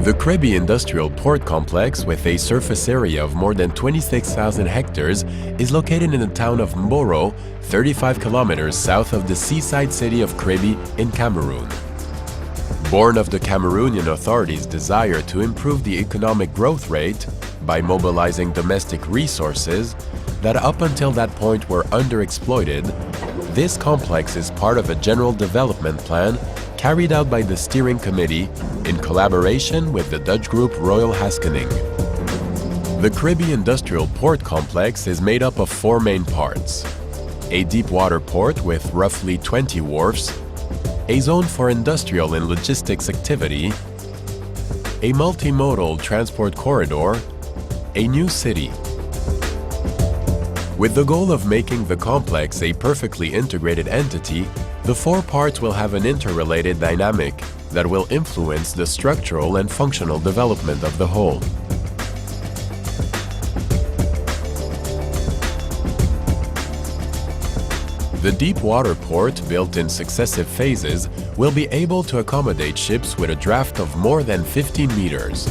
The Kribi Industrial Port Complex, with a surface area of more than 26,000 hectares, is located in the town of Mboro, 35 kilometers south of the seaside city of Kribi in Cameroon. Born of the Cameroonian authorities' desire to improve the economic growth rate by mobilizing domestic resources that up until that point were underexploited, this complex is part of a general development plan carried out by the steering committee in collaboration with the Dutch group Royal Haskoning. The Kribi Industrial Port Complex is made up of four main parts: a deep water port with roughly 20 wharfs, a zone for industrial and logistics activity, a multimodal transport corridor, a new city. With the goal of making the complex a perfectly integrated entity, the four parts will have an interrelated dynamic that will influence the structural and functional development of the whole. The deep water port, built in successive phases, will be able to accommodate ships with a draft of more than 15 meters.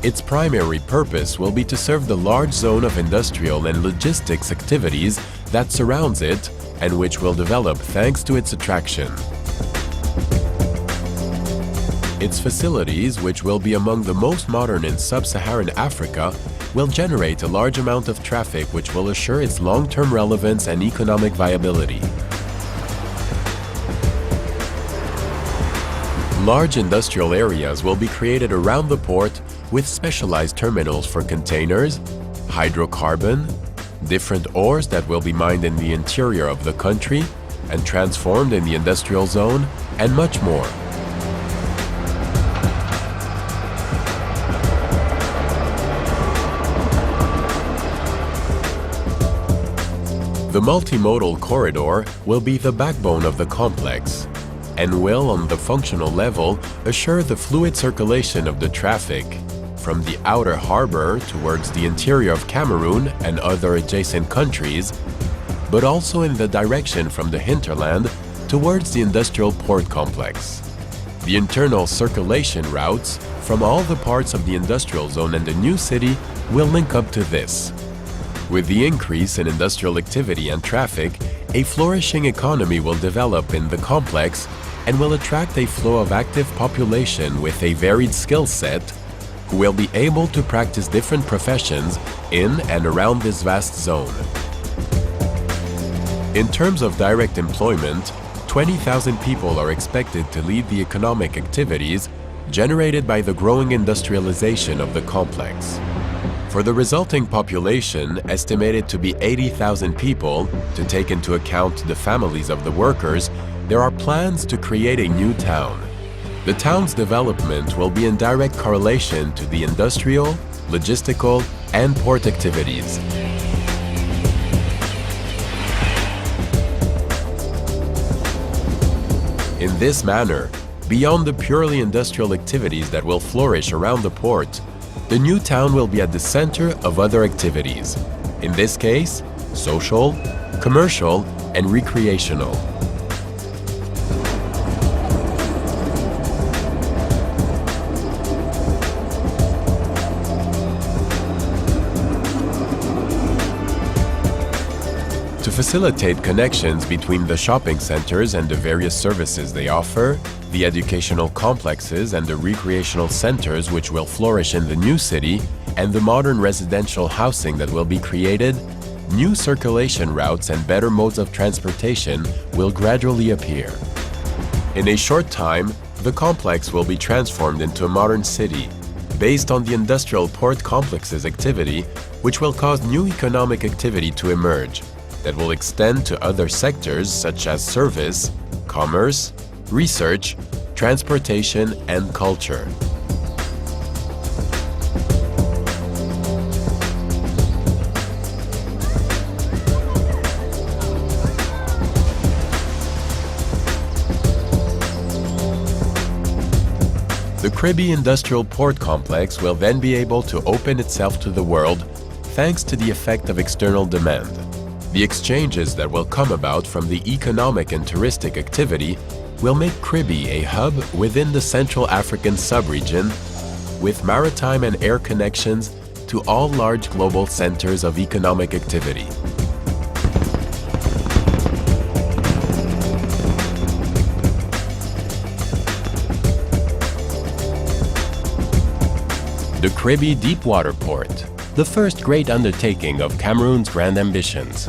Its primary purpose will be to serve the large zone of industrial and logistics activities that surrounds it and which will develop thanks to its attraction. Its facilities, which will be among the most modern in sub-Saharan Africa, will generate a large amount of traffic which will assure its long-term relevance and economic viability. Large industrial areas will be created around the port with specialized terminals for containers, hydrocarbon, different ores that will be mined in the interior of the country and transformed in the industrial zone, and much more. The multimodal corridor will be the backbone of the complex and will, on the functional level, assure the fluid circulation of the traffic from the outer harbor towards the interior of Cameroon and other adjacent countries, but also in the direction from the hinterland towards the industrial port complex. The internal circulation routes from all the parts of the industrial zone and the new city will link up to this. With the increase in industrial activity and traffic, a flourishing economy will develop in the complex and will attract a flow of active population with a varied skill set who will be able to practice different professions in and around this vast zone. In terms of direct employment, 20,000 people are expected to lead the economic activities generated by the growing industrialization of the complex. For the resulting population, estimated to be 80,000 people, to take into account the families of the workers, there are plans to create a new town. The town's development will be in direct correlation to the industrial, logistical, and port activities. In this manner, beyond the purely industrial activities that will flourish around the port, the new town will be at the center of other activities, in this case, social, commercial, and recreational. To facilitate connections between the shopping centers and the various services they offer, the educational complexes and the recreational centers which will flourish in the new city, and the modern residential housing that will be created, new circulation routes and better modes of transportation will gradually appear. In a short time, the complex will be transformed into a modern city, based on the industrial port complex's activity, which will cause new economic activity to emerge, that will extend to other sectors such as service, commerce, research, transportation, and culture. The Kribi Industrial Port Complex will then be able to open itself to the world thanks to the effect of external demand. The exchanges that will come about from the economic and touristic activity will make Kribi a hub within the Central African sub-region with maritime and air connections to all large global centers of economic activity. The Kribi Deepwater Port, the first great undertaking of Cameroon's grand ambitions.